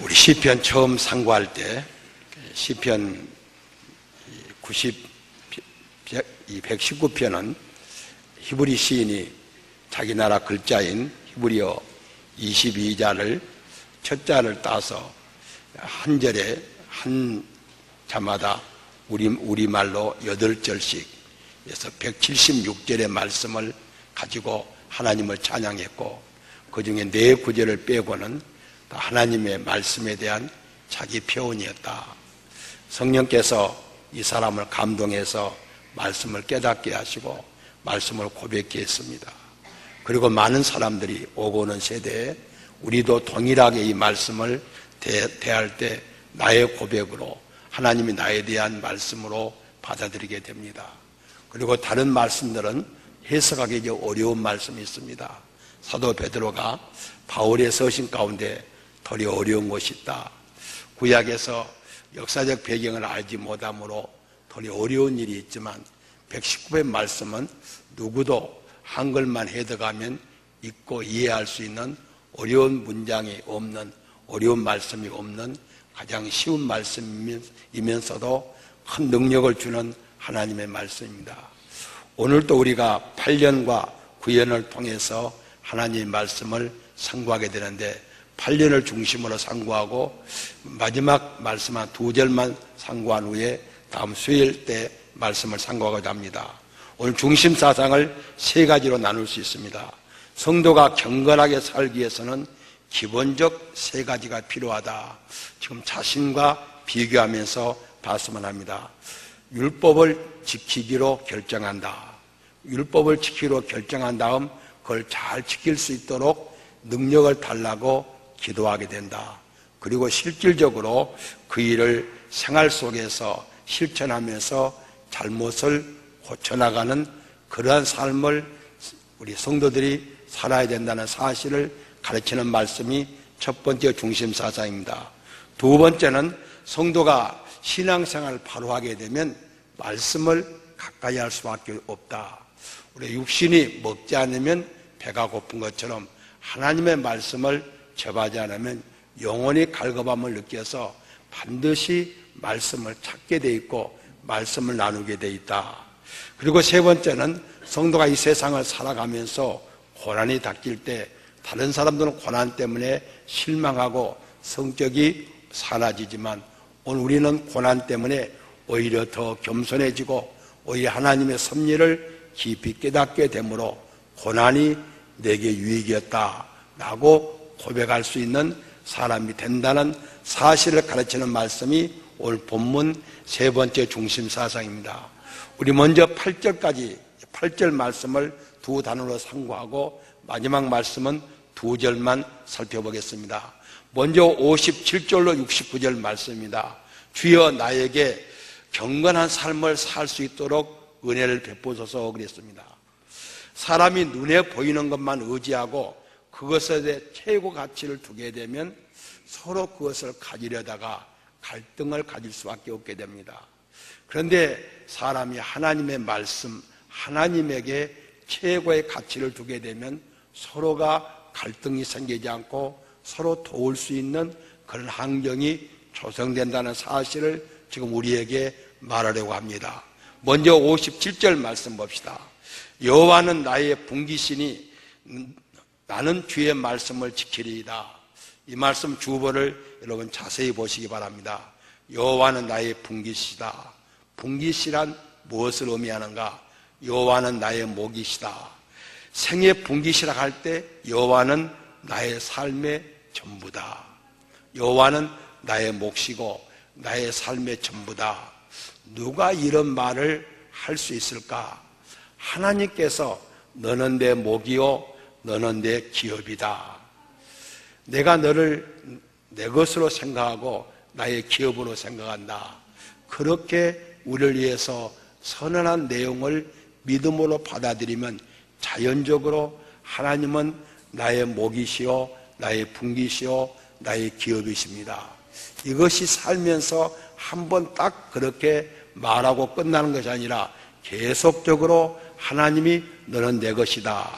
우리 시편 처음 상고할 때 시편 119편은 히브리 시인이 자기 나라 글자인 히브리어 22자를 첫 자를 따서 한 절에 한 자마다 우리말로 8절씩 해서 176절의 말씀을 가지고 하나님을 찬양했고, 그 중에 4구절을 빼고는 하나님의 말씀에 대한 자기 표현이었다. 성령께서 이 사람을 감동해서 말씀을 깨닫게 하시고 말씀을 고백케 했습니다. 그리고 많은 사람들이 오고 오는 세대에 우리도 동일하게 이 말씀을 대할 때 나의 고백으로, 하나님이 나에 대한 말씀으로 받아들이게 됩니다. 그리고 다른 말씀들은 해석하기 어려운 말씀이 있습니다. 사도 베드로가 바울의 서신 가운데 덜 어려운 것이 있다. 구약에서 역사적 배경을 알지 못함으로 덜 어려운 일이 있지만 119편 말씀은 누구도 한글만 해석하면 읽고 이해할 수 있는 어려운 문장이 없는, 어려운 말씀이 없는 가장 쉬운 말씀이면서도 큰 능력을 주는 하나님의 말씀입니다. 오늘도 우리가 8년과 9년을 통해서 하나님의 말씀을 상고하게 되는데, 8년을 중심으로 상고하고 마지막 말씀 한 2절만 상고한 후에 다음 수요일 때 말씀을 상고하고자 합니다. 오늘 중심 사상을 3가지로 나눌 수 있습니다. 성도가 경건하게 살기 위해서는 기본적 3가지가 필요하다. 지금 자신과 비교하면서 봤으면 합니다. 율법을 지키기로 결정한다. 율법을 지키기로 결정한 다음 그걸 잘 지킬 수 있도록 능력을 달라고 기도하게 된다. 그리고 실질적으로 그 일을 생활 속에서 실천하면서 잘못을 고쳐나가는 그러한 삶을 우리 성도들이 살아야 된다는 사실을 가르치는 말씀이 첫 번째 중심 사상입니다. 두 번째는 성도가 신앙생활을 바로 하게 되면 말씀을 가까이 할 수밖에 없다. 우리 육신이 먹지 않으면 배가 고픈 것처럼 하나님의 말씀을 접하지 않으면 영혼이 갈급함을 느껴서 반드시 말씀을 찾게 돼 있고 말씀을 나누게 돼 있다. 그리고 세 번째는 성도가 이 세상을 살아가면서 고난이 닥칠 때 다른 사람들은 고난 때문에 실망하고 성격이 사라지지만 오늘 우리는 고난 때문에 오히려 더 겸손해지고 오히려 하나님의 섭리를 깊이 깨닫게 되므로 고난이 내게 유익이었다라고 고백할 수 있는 사람이 된다는 사실을 가르치는 말씀이 오늘 본문 3번째 중심 사상입니다. 우리 먼저 8절까지 8절 말씀을 2단어로 상고하고 마지막 말씀은 2절만 살펴보겠습니다. 먼저 57절로 69절 말씀입니다. 주여 나에게 경건한 삶을 살 수 있도록 은혜를 베푸소서 그랬습니다. 사람이 눈에 보이는 것만 의지하고 그것에 대해 최고 가치를 두게 되면 서로 그것을 가지려다가 갈등을 가질 수밖에 없게 됩니다. 그런데 사람이 하나님의 말씀, 하나님에게 최고의 가치를 두게 되면 서로가 갈등이 생기지 않고 서로 도울 수 있는 그런 환경이 조성된다는 사실을 지금 우리에게 말하려고 합니다. 먼저 57절 말씀 봅시다. 여호와는 나의 분기시니 나는 주의 말씀을 지키리이다. 이 말씀 주어를 여러분 자세히 보시기 바랍니다. 여호와는 나의 분기시다. 분기시란 무엇을 의미하는가? 여호와는 나의 목이시다. 생의 분기시라 할 때 여호와는 나의 삶의 전부다. 여호와는 나의 몫이고 나의 삶의 전부다. 누가 이런 말을 할 수 있을까? 하나님께서 너는 내 목이요 너는 내 기업이다. 내가 너를 내 것으로 생각하고 나의 기업으로 생각한다. 그렇게 우리를 위해서 선언한 내용을 믿음으로 받아들이면 자연적으로 하나님은 나의 목이시요 나의 분기시요 나의 기업이십니다. 이것이 살면서 한번 딱 그렇게 말하고 끝나는 것이 아니라 계속적으로 하나님이 너는 내 것이다.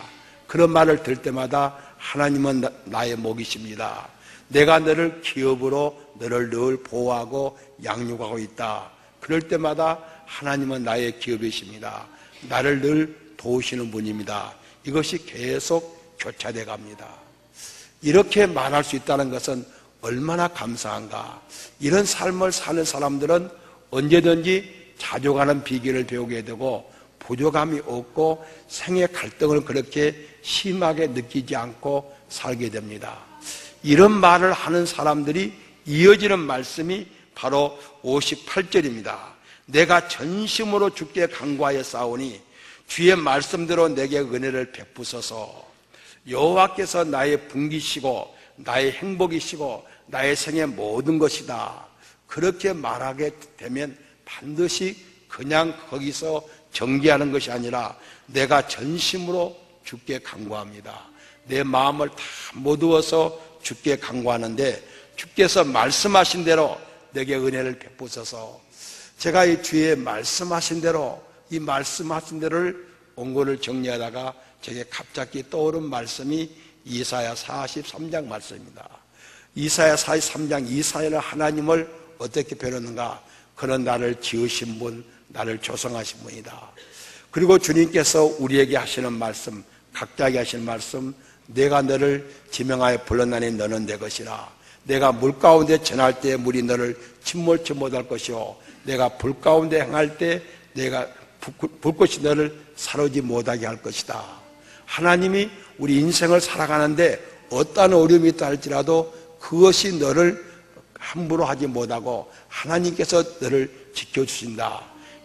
그런 말을 들 때마다 하나님은 나의 목이십니다. 내가 너를 기업으로 너를 늘 보호하고 양육하고 있다. 그럴 때마다 하나님은 나의 기업이십니다. 나를 늘 도우시는 분입니다. 이것이 계속 교차돼 갑니다. 이렇게 말할 수 있다는 것은 얼마나 감사한가. 이런 삶을 사는 사람들은 언제든지 자족하는 비결을 배우게 되고 부족함이 없고 생의 갈등을 그렇게 심하게 느끼지 않고 살게 됩니다. 이런 말을 하는 사람들이 이어지는 말씀이 바로 58절입니다. 내가 전심으로 주께 간구하여 싸우니 주의 말씀대로 내게 은혜를 베푸소서. 여호와께서 나의 분기시고 나의 행복이시고 나의 생의 모든 것이다. 그렇게 말하게 되면 반드시 그냥 거기서 정지하는 것이 아니라 내가 전심으로 주께 간구합니다. 내 마음을 다 모두어서 주께 간구하는데 주께서 말씀하신 대로 내게 은혜를 베푸셔서 제가 이 주의 말씀하신 대로 이 말씀하신 대로를 원고를 정리하다가 제게 갑자기 떠오른 말씀이 이사야 43장 말씀입니다. 이사야 43장 이사야는 하나님을 어떻게 배웠는가? 그는 나를 지으신 분, 나를 조성하신 분이다. 그리고 주님께서 우리에게 하시는 말씀, 각자에게 하시는 말씀, 내가 너를 지명하여 불렀나니 너는 내 것이라. 내가 물 가운데 전할 때 물이 너를 침몰치 못할 것이요 내가 불 가운데 행할 때 내가 불꽃이 너를 사르지 못하게 할 것이다. 하나님이 우리 인생을 살아가는데 어떠한 어려움이 있다 할지라도 그것이 너를 함부로 하지 못하고 하나님께서 너를 지켜주신다.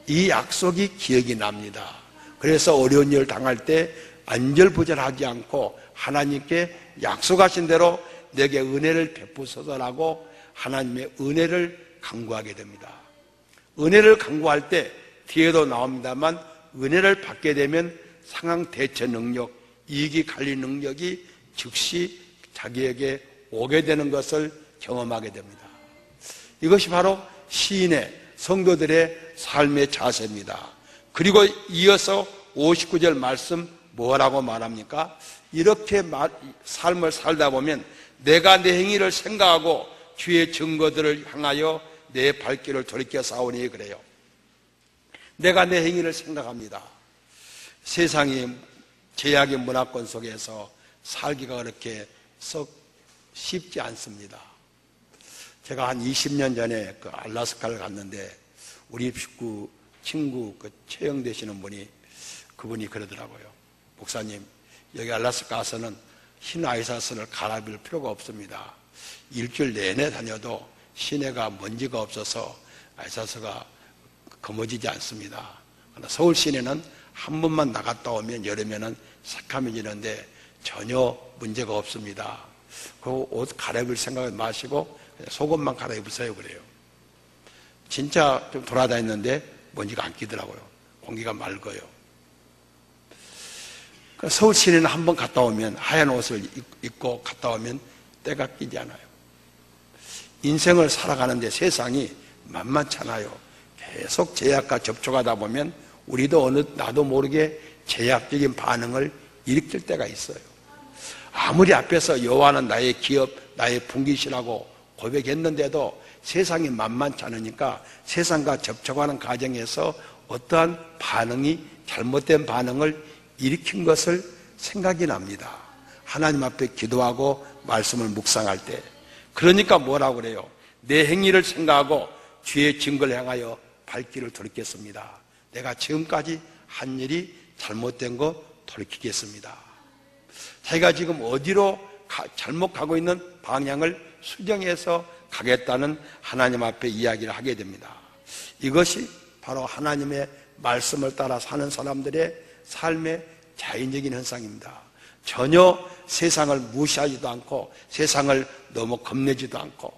이 약속이 기억이 납니다. 그래서 어려운 일을 당할 때 안절부절하지 않고 하나님께 약속하신 대로 내게 은혜를 베푸소서라고 하나님의 은혜를 간구하게 됩니다. 은혜를 간구할 때 뒤에도 나옵니다만 은혜를 받게 되면 상황 대처 능력, 이익이 관리 능력이 즉시 자기에게 오게 되는 것을 경험하게 됩니다. 이것이 바로 시인의 성도들의 삶의 자세입니다. 그리고 이어서 59절 말씀 뭐라고 말합니까? 이렇게 삶을 살다 보면 내가 내 행위를 생각하고 주의 증거들을 향하여 내 발길을 돌이켜 싸우니 그래요. 내가 내 행위를 생각합니다. 세상이 제약의 문화권 속에서 살기가 그렇게 썩 쉽지 않습니다. 제가 한 20년 전에 그 알래스카를 갔는데 우리 식구 친구 그 채용되시는 분이 그분이 그러더라고요. 목사님, 여기 알래스카 가서는 흰 아이사스를 갈아입을 필요가 없습니다. 일주일 내내 다녀도 시내가 먼지가 없어서 아이사스가 검어지지 않습니다. 그러나 서울 시내는 한 번만 나갔다 오면 여름에는 새카매지는데 전혀 문제가 없습니다. 그 옷 갈아입을 생각을 마시고 속옷만 갈아입으세요 그래요. 진짜 좀 돌아다녔는데 먼지가 안 끼더라고요. 공기가 맑아요. 서울 시내는 한 번 갔다 오면 하얀 옷을 입고 갔다 오면 때가 끼지 않아요. 인생을 살아가는데 세상이 만만찮아요. 계속 제약과 접촉하다 보면 우리도 나도 모르게 제약적인 반응을 일으킬 때가 있어요. 아무리 앞에서 여호와는 나의 기업, 나의 분깃이라고 고백했는데도 세상이 만만치 않으니까 세상과 접촉하는 과정에서 어떠한 반응이 잘못된 반응을 일으킨 것을 생각이 납니다. 하나님 앞에 기도하고 말씀을 묵상할 때. 그러니까 뭐라고 그래요? 내 행위를 생각하고 주의 증거를 향하여 발길을 돌이켰습니다. 내가 지금까지 한 일이 잘못된 거 돌이키겠습니다. 자기가 지금 어디로 잘못 가고 있는 방향을 수정해서 가겠다는 하나님 앞에 이야기를 하게 됩니다. 이것이 바로 하나님의 말씀을 따라 사는 사람들의 삶의 자연적인 현상입니다. 전혀 세상을 무시하지도 않고 세상을 너무 겁내지도 않고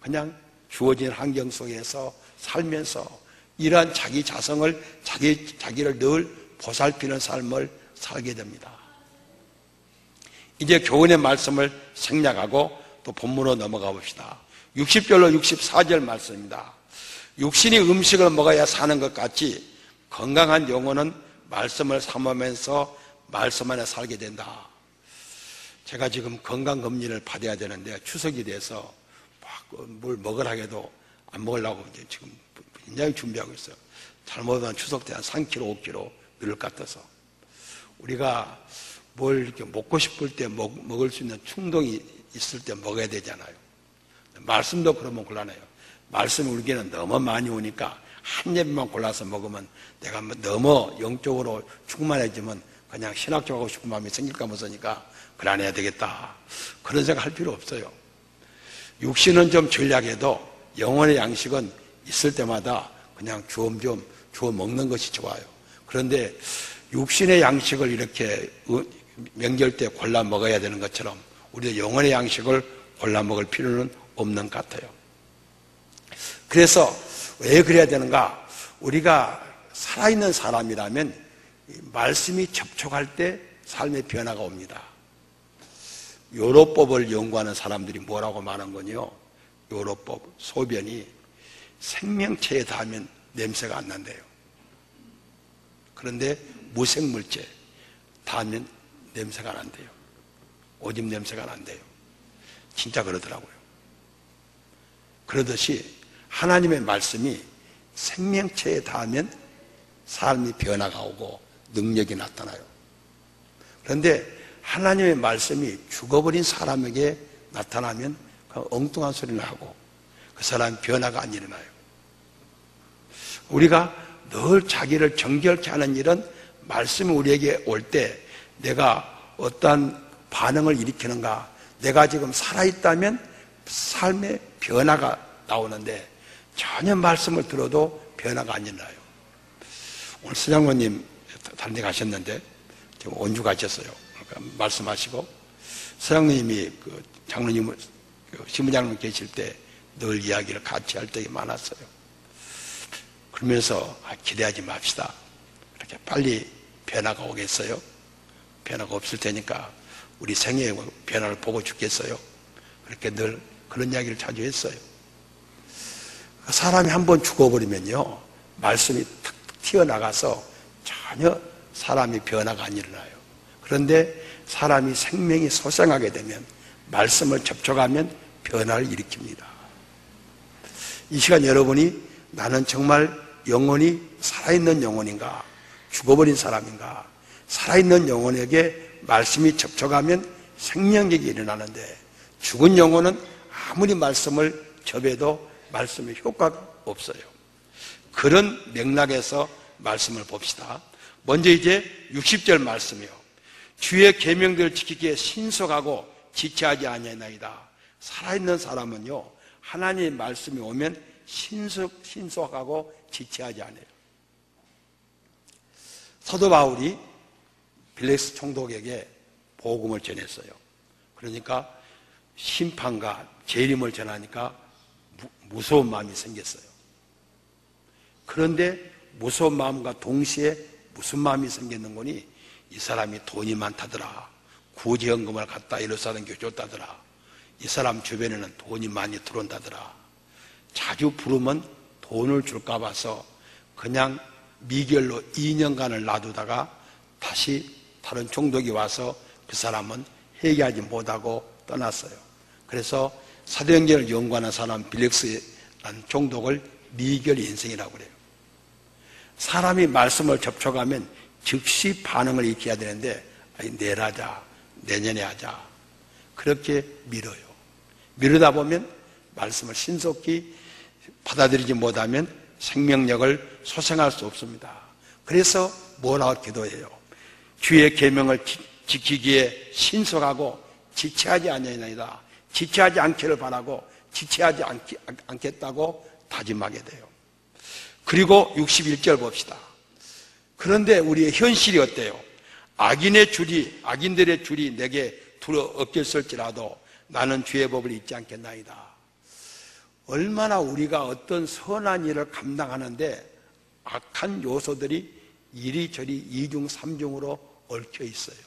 그냥 주어진 환경 속에서 살면서 이러한 자기 자성을 자기를 늘 보살피는 삶을 살게 됩니다. 이제 교훈의 말씀을 생략하고 또 본문으로 넘어가 봅시다. 60절로 64절 말씀입니다. 육신이 음식을 먹어야 사는 것 같이 건강한 영혼은 말씀을 삼으면서 말씀 안에 살게 된다. 제가 지금 건강검진을 받아야 되는데 추석이 돼서 뭘 먹으라 해도 안 먹으려고 이제 지금 굉장히 준비하고 있어요. 잘못하면 추석 때 한 3kg, 5kg 늘을 것 같아서. 우리가 뭘 이렇게 먹고 싶을 때 먹을 수 있는 충동이 있을 때 먹어야 되잖아요. 말씀도 그러면 곤란해요. 말씀이 우리에게는 너무 많이 오니까 한 입만 골라서 먹으면 내가 너무 영적으로 충만해지면 그냥 신학적으로 하고 싶은 마음이 생길까 모르니까 그걸 안 해야 되겠다. 그런 생각 할 필요 없어요. 육신은 좀 전략해도 영혼의 양식은 있을 때마다 그냥 주엄주엄 주워 먹는 것이 좋아요. 그런데 육신의 양식을 이렇게 명절 때 골라 먹어야 되는 것처럼 우리도 영혼의 양식을 골라 먹을 필요는 없는 것 같아요. 그래서 왜 그래야 되는가? 우리가 살아있는 사람이라면 말씀이 접촉할 때 삶의 변화가 옵니다. 요로법을 연구하는 사람들이 뭐라고 말한 거냐? 요로법, 소변이 생명체에 닿으면 냄새가 안 난대요. 그런데 무생물체 닿으면 냄새가 난대요. 오줌 냄새가 난대요. 진짜 그러더라고요. 그러듯이 하나님의 말씀이 생명체에 닿으면 삶이 변화가 오고 능력이 나타나요. 그런데 하나님의 말씀이 죽어버린 사람에게 나타나면 엉뚱한 소리를 하고 그 사람 변화가 안 일어나요. 우리가 늘 자기를 정결케 하는 일은 말씀이 우리에게 올 때 내가 어떠한 반응을 일으키는가, 내가 지금 살아있다면 삶의 변화가 나오는데 전혀 말씀을 들어도 변화가 안 일어나요. 오늘 서장모님 다른 데 가셨는데 지금 원주 가셨어요. 그러니까 말씀하시고 서장님이 그 장로님, 신부장님 계실 때 늘 이야기를 같이 할 때가 많았어요. 그러면서 기대하지 맙시다. 이렇게 빨리 변화가 오겠어요? 변화가 없을 테니까 우리 생애의 변화를 보고 죽겠어요? 그렇게 늘 그런 이야기를 자주 했어요. 사람이 한번 죽어버리면요, 말씀이 탁 튀어나가서 전혀 사람이 변화가 안 일어나요. 그런데 사람이 생명이 소생하게 되면 말씀을 접촉하면 변화를 일으킵니다. 이 시간 여러분이 나는 정말 영혼이 살아있는 영혼인가, 죽어버린 사람인가? 살아있는 영혼에게 말씀이 접촉하면 생명력이 일어나는데 죽은 영혼은 아무리 말씀을 접해도 말씀의 효과가 없어요. 그런 맥락에서 말씀을 봅시다. 먼저 이제 60절 말씀이요. 주의 계명들을 지키기에 신속하고 지체하지 아니하나이다. 살아있는 사람은요, 하나님의 말씀이 오면 신속하고 지체하지 않아요. 사도 바울이 빌렉스 총독에게 복음을 전했어요. 그러니까 심판과 재림을 전하니까 무서운 마음이 생겼어요. 그런데 무서운 마음과 동시에 무슨 마음이 생겼는 거니? 이 사람이 돈이 많다더라. 구제연금을 갖다 예루살렘교회 줬다더라. 이 사람 주변에는 돈이 많이 들어온다더라. 자주 부르면 돈을 줄까 봐서 그냥 미결로 2년간을 놔두다가 다시 다른 총독이 와서 그 사람은 회개하지 못하고 떠났어요. 그래서 사도행전을 연구하는 사람 빌렉스라는 총독을 미결 인생이라고 그래요. 사람이 말씀을 접촉하면 즉시 반응을 일으켜야 되는데 내일 하자, 내년에 하자, 그렇게 미뤄요. 미루다 보면 말씀을 신속히 받아들이지 못하면 생명력을 소생할 수 없습니다. 그래서 뭐라고 기도해요? 주의 계명을 지키기에 신속하고 지체하지 아니하나이다. 지체하지 않기를 바라고 지체하지 않겠다고 다짐하게 돼요. 그리고 61절 봅시다. 그런데 우리의 현실이 어때요? 악인들의 줄이 내게 두려 엎겼을지라도 나는 주의 법을 잊지 않겠나이다. 얼마나 우리가 어떤 선한 일을 감당하는데 악한 요소들이 이리저리 이중 삼중으로 얽혀 있어요.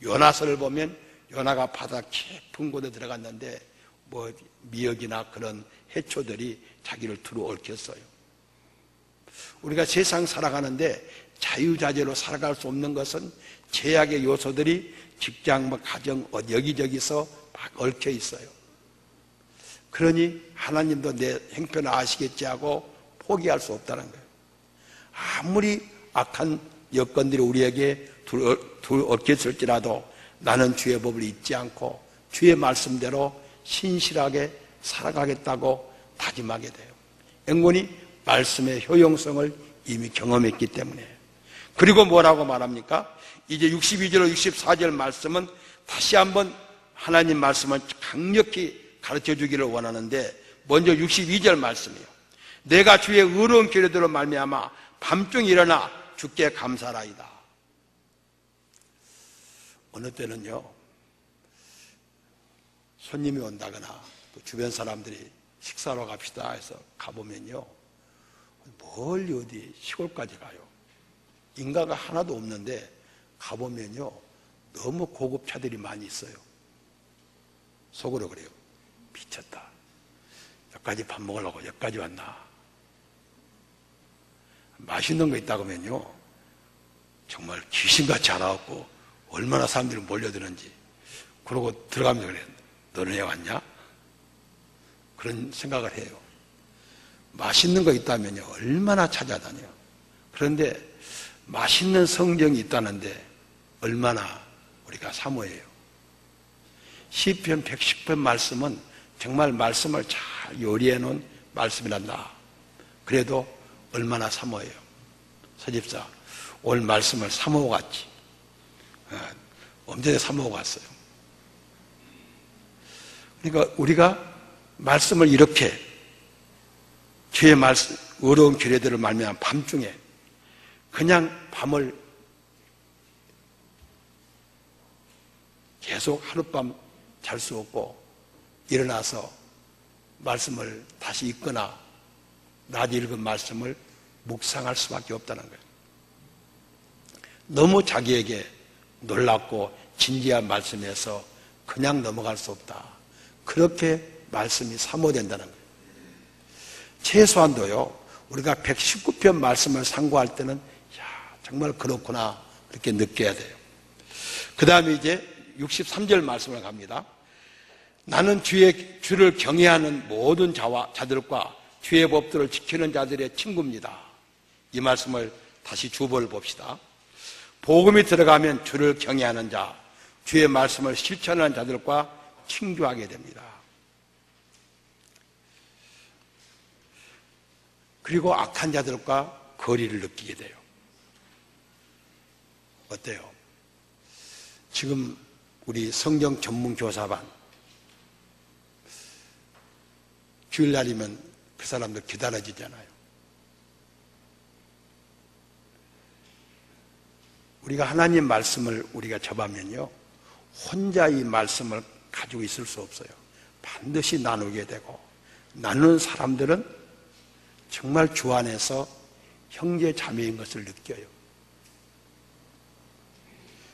요나서를 보면 요나가 바다 깊은 곳에 들어갔는데 미역이나 그런 해초들이 자기를 두루 얽혔어요. 우리가 세상 살아가는데 자유자재로 살아갈 수 없는 것은 죄악의 요소들이 직장, 가정, 여기저기서 막 얽혀 있어요. 그러니 하나님도 내 형편을 아시겠지 하고 포기할 수 없다는 거예요. 아무리 악한 여건들이 우리에게 얽혀있을지라도 나는 주의 법을 잊지 않고 주의 말씀대로 신실하게 살아가겠다고 다짐하게 돼요. 영원히 말씀의 효용성을 이미 경험했기 때문에. 그리고 뭐라고 말합니까? 이제 62절, 64절 말씀은 다시 한번 하나님 말씀을 강력히 가르쳐 주기를 원하는데, 먼저 62절 말씀이요. 내가 주의 의로운 계례대로 말미암아 밤중에 일어나 주께 감사하리이다. 어느 때는요, 손님이 온다거나 또 주변 사람들이 식사로 갑시다 해서 가보면요, 멀리 어디 시골까지 가요. 인가가 하나도 없는데 가보면요, 너무 고급 차들이 많이 있어요. 속으로 그래요. 미쳤다. 여기까지 밥 먹으려고 여기까지 왔나. 맛있는 거 있다고 하면요, 정말 귀신같이 알아갖고 얼마나 사람들이 몰려드는지. 그러고 들어가면서 그래요. 너는 왜 왔냐? 그런 생각을 해요. 맛있는 거 있다면요, 얼마나 찾아다녀요. 그런데 맛있는 성경이 있다는데 얼마나 우리가 사모해요. 시편 110편 말씀은 정말 말씀을 잘 요리해 놓은 말씀이란다. 그래도 얼마나 사모해요. 서집사, 오늘 말씀을 사모하고 갔지. 엄청나게 사모하고 갔어요. 그러니까 우리가 말씀을 이렇게 주의 말씀, 어려운 규례들을 말미암아 밤중에 그냥 밤을 계속 하룻밤 잘 수 없고 일어나서 말씀을 다시 읽거나 낮에 읽은 말씀을 묵상할 수밖에 없다는 거예요. 너무 자기에게 놀랍고 진지한 말씀에서 그냥 넘어갈 수 없다. 그렇게 말씀이 사모된다는 거예요. 최소한도요, 우리가 119편 말씀을 상고할 때는 정말 그렇구나 이렇게 느껴야 돼요. 그 다음에 이제 63절 말씀을 갑니다. 나는 주를 경외하는 모든 자들과 주의 법들을 지키는 자들의 친구입니다. 이 말씀을 다시 주보를 봅시다. 복음이 들어가면 주를 경외하는 자, 주의 말씀을 실천하는 자들과 친교하게 됩니다. 그리고 악한 자들과 거리를 느끼게 돼요. 어때요? 지금 우리 성경 전문 교사반 주일날이면 그 사람들 기다려지잖아요. 우리가 하나님 말씀을 우리가 접하면요, 혼자 이 말씀을 가지고 있을 수 없어요. 반드시 나누게 되고, 나누는 사람들은 정말 주 안에서 형제 자매인 것을 느껴요.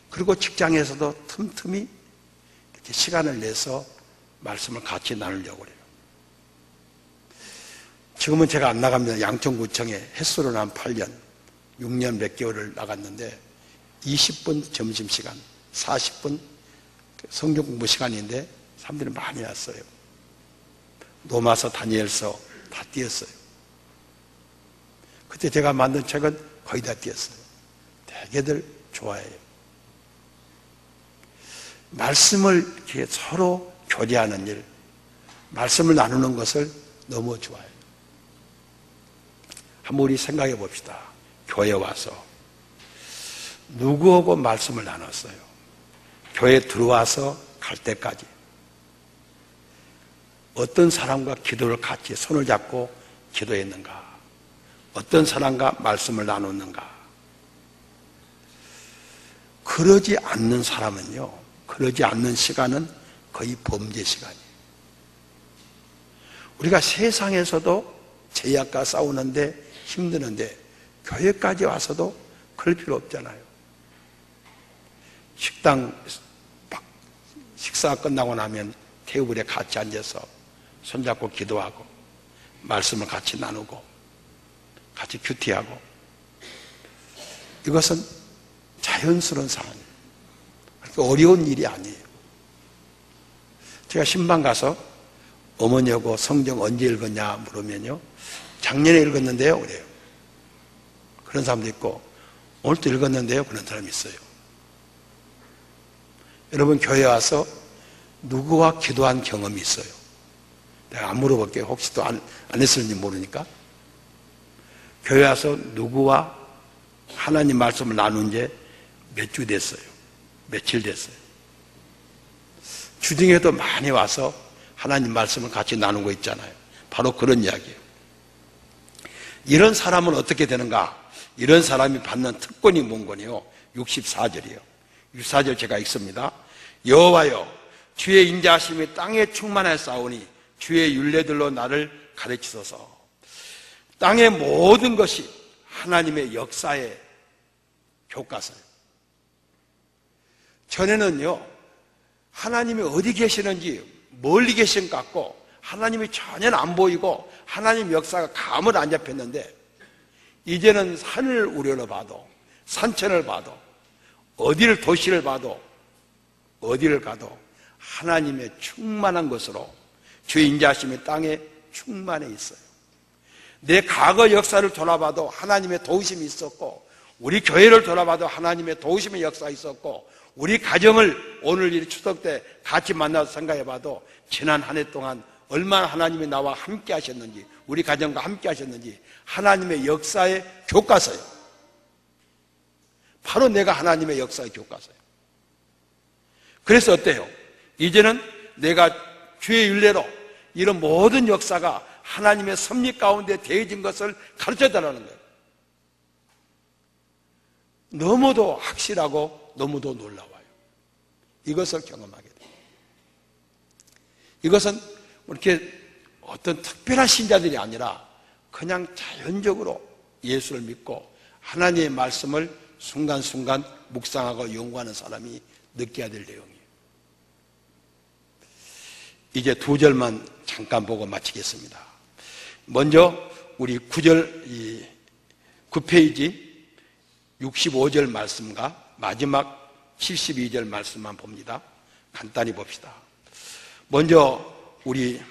그리고 직장에서도 틈틈이 이렇게 시간을 내서 말씀을 같이 나누려고 그래요. 지금은 제가 안 나갑니다. 양천구청에 햇수로 한 8년, 6년 몇 개월을 나갔는데 20분 점심시간, 40분 성경 공부 시간인데 사람들이 많이 왔어요. 로마서, 다니엘서 다 띄었어요. 그때 제가 만든 책은 거의 다 띄었어요. 대개들 좋아해요. 말씀을 이렇게 서로 교제하는 일, 말씀을 나누는 것을 너무 좋아해요. 한번 우리 생각해 봅시다. 교회 와서 누구하고 말씀을 나눴어요? 교회 들어와서 갈 때까지 어떤 사람과 기도를 같이 손을 잡고 기도했는가? 어떤 사람과 말씀을 나눴는가? 그러지 않는 사람은요, 그러지 않는 시간은 거의 범죄 시간이에요. 우리가 세상에서도 죄악과 싸우는데 힘드는데 교회까지 와서도 그럴 필요 없잖아요. 식사 끝나고 나면 테이블에 같이 앉아서 손잡고 기도하고 말씀을 같이 나누고 같이 큐티하고, 이것은 자연스러운 상황이에요. 어려운 일이 아니에요. 제가 신방 가서 어머니하고 성경 언제 읽었냐 물으면요, 작년에 읽었는데요 그래요. 그런 사람도 있고 오늘도 읽었는데요 그런 사람이 있어요. 여러분, 교회 와서 누구와 기도한 경험이 있어요? 내가 안 물어볼게요. 혹시 또 안 했을지 모르니까. 교회 와서 누구와 하나님 말씀을 나눈 지 몇 주 됐어요? 며칠 됐어요? 주중에도 많이 와서 하나님 말씀을 같이 나누고 있잖아요. 바로 그런 이야기예요. 이런 사람은 어떻게 되는가? 이런 사람이 받는 특권이 뭔거니요? 64절이에요. 64절 제가 읽습니다. 여호와여, 주의 인자하심이 땅에 충만하사오니 주의 율례들로 나를 가르치소서. 땅의 모든 것이 하나님의 역사의 교과서예요. 전에는요, 하나님이 어디 계시는지 멀리 계신 것 같고 하나님이 전혀 안 보이고 하나님 역사가 감을 안 잡혔는데, 이제는 산을 우러러 봐도, 산천을 봐도, 어디를 도시를 봐도, 어디를 가도 하나님의 충만한 것으로 주의 인자하심이 땅에 충만해 있어요. 내 과거 역사를 돌아봐도 하나님의 도우심이 있었고, 우리 교회를 돌아봐도 하나님의 도우심의 역사가 있었고, 우리 가정을 오늘 이 추석 때 같이 만나서 생각해봐도 지난 한 해 동안 얼마나 하나님이 나와 함께 하셨는지, 우리 가정과 함께 하셨는지 하나님의 역사의 교과서예요. 바로 내가 하나님의 역사의 교과서예요. 그래서 어때요? 이제는 내가 주의 율례로 이런 모든 역사가 하나님의 섭리 가운데 대해진 것을 가르쳐달라는 거예요. 너무도 확실하고 너무도 놀라워요. 이것을 경험하게 돼요. 이것은 이렇게 어떤 특별한 신자들이 아니라 그냥 자연적으로 예수를 믿고 하나님의 말씀을 순간순간 묵상하고 연구하는 사람이 느껴야 될 내용이에요. 이제 2절만 잠깐 보고 마치겠습니다. 먼저 우리 9페이지 65절 말씀과 마지막 72절 말씀만 봅니다. 간단히 봅시다. 먼저 우리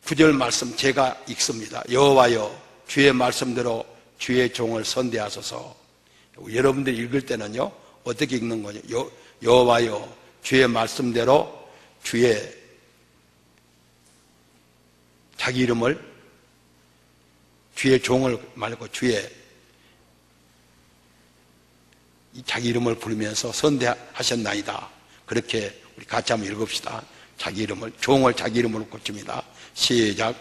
9절 말씀 제가 읽습니다. 여호와여, 주의 말씀대로 주의 종을 선대하소서. 여러분들이 읽을 때는요, 어떻게 읽는 거냐? 여호와여, 주의 말씀대로 주의 자기 이름을, 주의 종을 말고 주의 자기 이름을 부르면서 선대하셨나이다. 그렇게 우리 같이 한번 읽읍시다. 자기 이름을, 종을 자기 이름으로 고칩니다. 시작.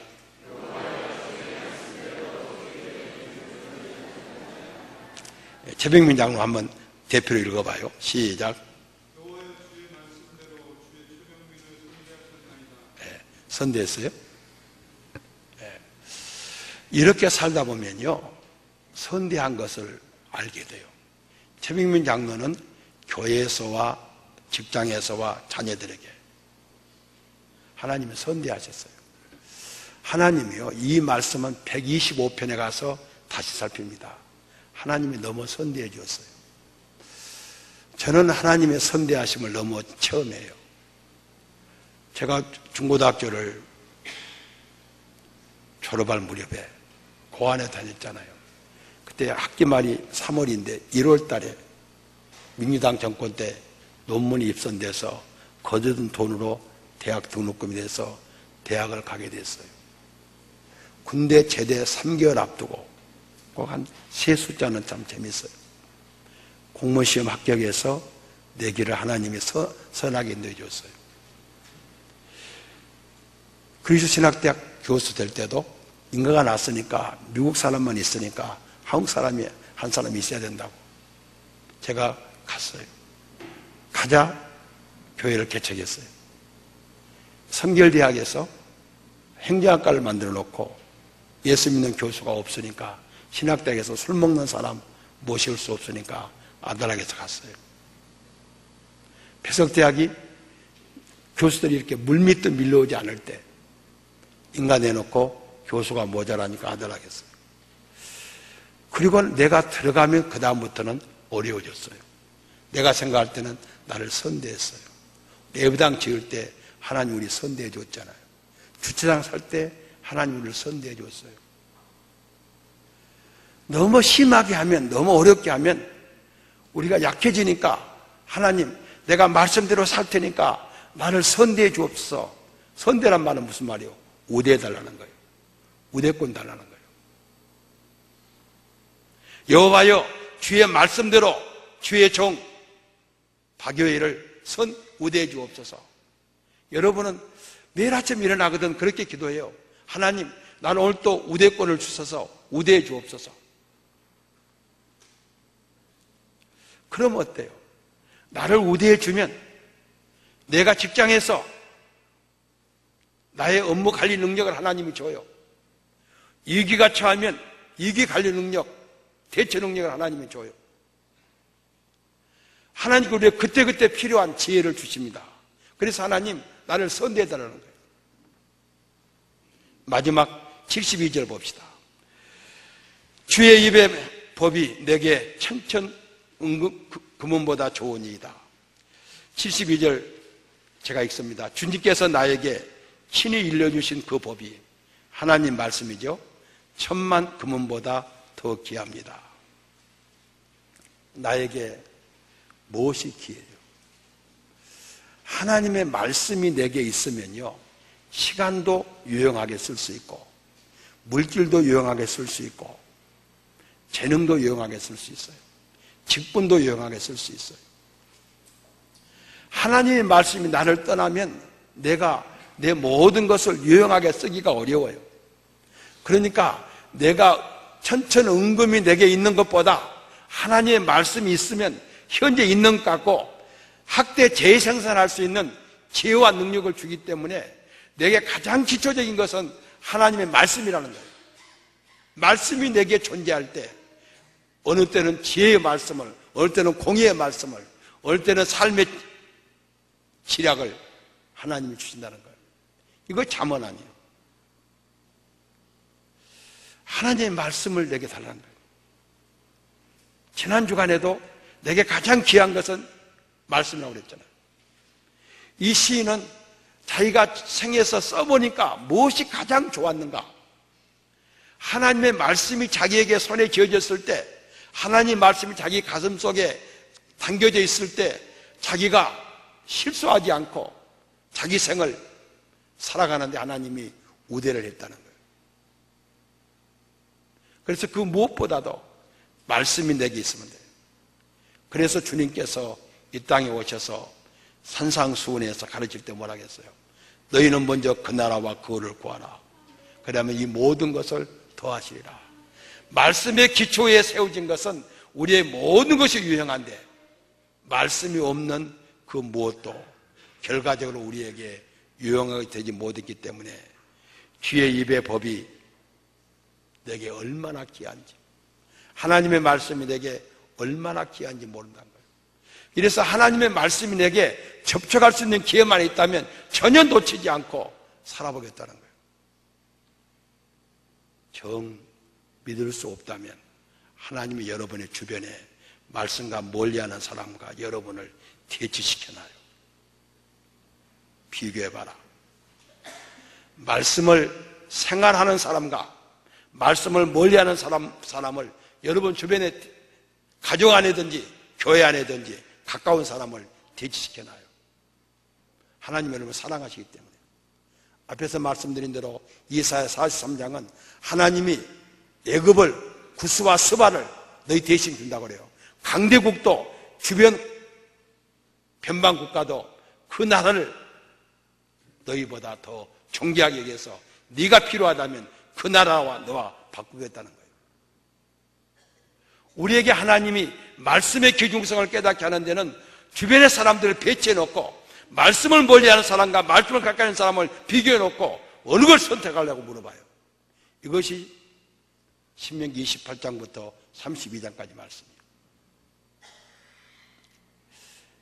최병민 장로 한번 대표로 읽어봐요. 시작. 네, 선대했어요? 네. 이렇게 살다 보면요, 선대한 것을 알게 돼요. 최병민 장로는 교회에서와 직장에서와 자녀들에게 하나님이 선대하셨어요. 하나님이요, 이 말씀은 125편에 가서 다시 살핍니다. 하나님이 너무 선대해 주었어요. 저는 하나님의 선대하심을 너무 처음 해요. 제가 중고등학교를 졸업할 무렵에 고안에 다녔잖아요. 그때 학기 말이 3월인데 1월 달에 민주당 정권 때 논문이 입선돼서 거두던 돈으로 대학 등록금이 돼서 대학을 가게 됐어요. 군대 제대 3개월 앞두고 꼭 한 세 숫자는 참 재밌어요. 공무원 시험 합격해서 내 길을 하나님이 선하게 인도해줬어요. 그리스 신학대학 교수 될 때도 인가가 났으니까 미국 사람만 있으니까 한국 사람이 한 사람이 있어야 된다고 제가 갔어요. 가자 교회를 개척했어요. 성결대학에서 행정학과를 만들어 놓고 예수 믿는 교수가 없으니까 신학대학에서 술 먹는 사람 모실 수 없으니까 아달락에서 갔어요. 배석대학이 교수들이 이렇게 물밑도 밀려오지 않을 때 인가 내놓고 교수가 모자라니까 아달락했어요. 그리고 내가 들어가면 그 다음부터는 어려워졌어요. 내가 생각할 때는 나를 선대했어요. 예배당 지을 때 하나님 우리 선대해 줬잖아요. 주차장 살 때 하나님 우리를 선대해 줬어요. 너무 심하게 하면, 너무 어렵게 하면 우리가 약해지니까 하나님 내가 말씀대로 살 테니까 나를 선대해 주옵소서. 선대란 말은 무슨 말이에요? 우대해 달라는 거예요. 우대권 달라는 거예요. 여호와여 주의 말씀대로 주의 종 박효일을 우대해 주옵소서. 여러분은 매일 아침 일어나거든 그렇게 기도해요. 하나님 나는 오늘 또 우대권을 주셔서 우대해 주옵소서. 그럼 어때요? 나를 우대해 주면 내가 직장에서 나의 업무 관리 능력을 하나님이 줘요. 위기가 처하면 위기 관리 능력, 대처 능력을 하나님이 줘요. 하나님께 우리가 그때그때 필요한 지혜를 주십니다. 그래서 하나님 나를 선대해달라는 거예요. 마지막 72절 봅시다. 주의 입의 법이 내게 천천 금은보다 좋으니이다. 72절 제가 읽습니다. 주님께서 나에게 친히 일러주신 그 법이 하나님 말씀이죠. 천만 금은보다 더 귀합니다. 나에게 무엇이 귀해요? 하나님의 말씀이 내게 있으면요, 시간도 유용하게 쓸 수 있고 물질도 유용하게 쓸 수 있고 재능도 유용하게 쓸 수 있어요. 직분도 유용하게 쓸 수 있어요. 하나님의 말씀이 나를 떠나면 내가 내 모든 것을 유용하게 쓰기가 어려워요. 그러니까 내가 천천임금이 내게 있는 것보다 하나님의 말씀이 있으면 현재 있는 것 같고 학대 재생산할 수 있는 지혜와 능력을 주기 때문에 내게 가장 기초적인 것은 하나님의 말씀이라는 거예요. 말씀이 내게 존재할 때 어느 때는 지혜의 말씀을, 어느 때는 공의의 말씀을, 어느 때는 삶의 지략을 하나님이 주신다는 거예요. 이거 잠언 아니에요. 하나님의 말씀을 내게 달라는 거예요. 지난 주간에도 내게 가장 귀한 것은 말씀이라고 그랬잖아요. 이 시인은 자기가 생에서 써보니까 무엇이 가장 좋았는가? 하나님의 말씀이 자기에게 손에 쥐어졌을 때, 하나님의 말씀이 자기 가슴 속에 담겨져 있을 때 자기가 실수하지 않고 자기 생을 살아가는데 하나님이 우대를 했다는 거예요. 그래서 그 무엇보다도 말씀이 내게 있으면 돼요. 그래서 주님께서 이 땅에 오셔서 산상수훈에서 가르칠 때 뭐라 했어요? 너희는 먼저 그 나라와 그거를 구하라. 그러면 이 모든 것을 더하시리라. 말씀의 기초에 세워진 것은 우리의 모든 것이 유용한데 말씀이 없는 그 무엇도 결과적으로 우리에게 유용하게 되지 못했기 때문에 주의 입의 법이 내게 얼마나 귀한지, 하나님의 말씀이 내게 얼마나 귀한지 모른다는 거예요. 이래서 하나님의 말씀이 내게 접촉할 수 있는 기회만 있다면 전혀 놓치지 않고 살아보겠다는 거예요. 정 믿을 수 없다면 하나님이 여러분의 주변에 말씀과 멀리하는 사람과 여러분을 대치시켜놔요. 비교해봐라. 말씀을 생활하는 사람과 말씀을 멀리하는 사람을 여러분 주변에 가정 안에든지 교회 안에든지 가까운 사람을 대치시켜놔요. 하나님 여러분을 사랑하시기 때문에. 앞에서 말씀드린 대로 이사야 43장은 하나님이 애굽을 구스와 스바를 너희 대신 준다고 그래요. 강대국도 주변 변방 국가도 그 나라를 너희보다 더 존귀하게 여겨서 네가 필요하다면 그 나라와 너와 바꾸겠다는 거예요. 우리에게 하나님이 말씀의 귀중성을 깨닫게 하는 데는 주변의 사람들을 배치해 놓고 말씀을 멀리하는 사람과 말씀을 가까이 하는 사람을 비교해 놓고 어느 걸 선택하려고 물어봐요. 이것이 신명기 28장부터 32장까지 말씀이에요.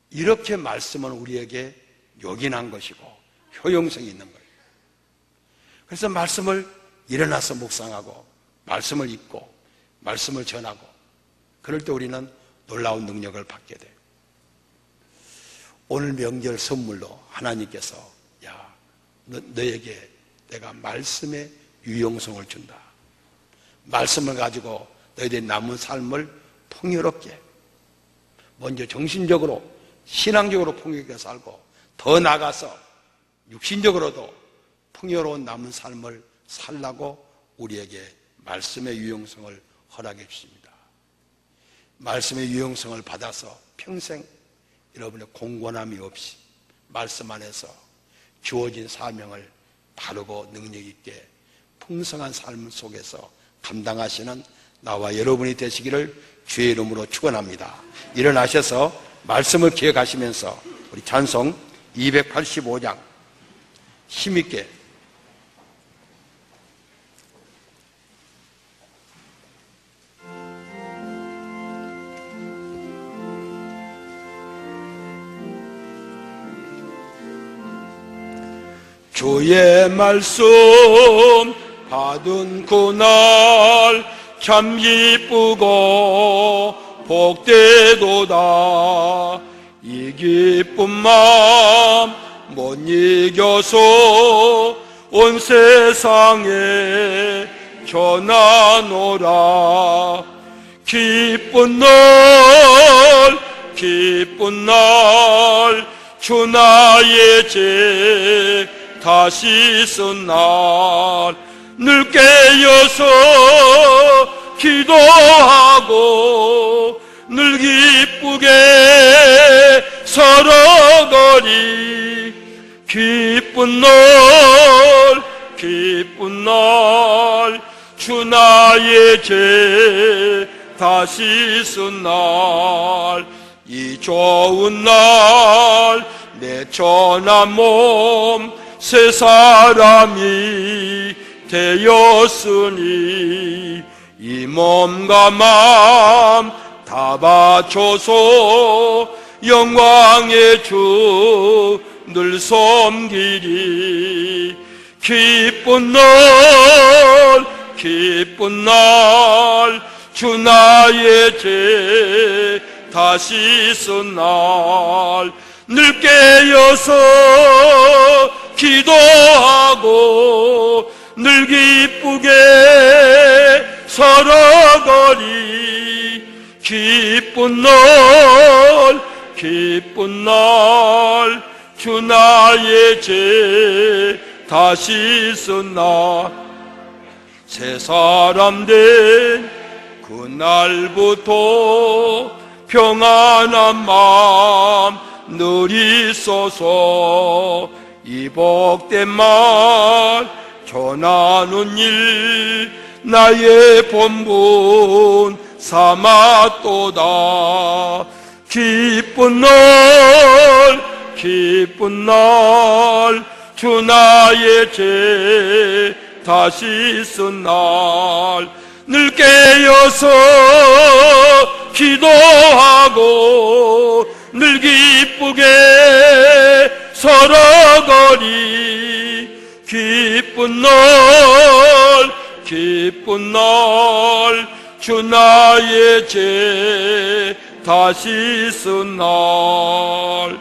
이렇게 말씀은 우리에게 요긴한 것이고 효용성이 있는 거예요. 그래서 말씀을 일어나서 묵상하고 말씀을 읽고 말씀을 전하고 그럴 때 우리는 놀라운 능력을 받게 돼요. 오늘 명절 선물로 하나님께서 야, 너에게 내가 말씀의 유용성을 준다. 말씀을 가지고 너희들의 남은 삶을 풍요롭게, 먼저 정신적으로 신앙적으로 풍요롭게 살고 더 나아가서 육신적으로도 풍요로운 남은 삶을 살라고 우리에게 말씀의 유용성을 허락해 주십니다. 말씀의 유용성을 받아서 평생 여러분의 공고남이 없이 말씀 안에서 주어진 사명을 바르고 능력 있게 풍성한 삶 속에서 감당하시는 나와 여러분이 되시기를 주의 이름으로 축원합니다. 일어나셔서 말씀을 기억하시면서 우리 찬송 285장 힘있게 주의 말씀 받은 그날 참 기쁘고 복되도다. 이 기쁜 마음 못 이겨서 온 세상에 전하노라. 기쁜 날 주 나의 죄 다시 쓴 날 늘 깨어서 기도하고 늘 기쁘게 살아가리. 기쁜 날 주 나의 죄 다시 쓴 날 이 좋은 날 내 천한 몸 새 사람이 되었으니 이 몸과 마음 다 바쳐서 영광의 주 늘 섬기리. 기쁜 날 주 나의 죄 다시 쓴 날 늘 깨어서 기도하고 늘 기쁘게 살아가리. 기쁜 날 주 나의 죄 다시 쓴 날 새 사람 된 그날부터 평안한 마음 늘 있어서 이 복된 말 전하는 일 나의 본분 삼았도다. 기쁜 날 주 나의 죄 다시 쓴 날 늘 깨어서 기도하고 늘 기쁘게 살아가리. 기쁜 날 주 나의 죄 다시 쓴 날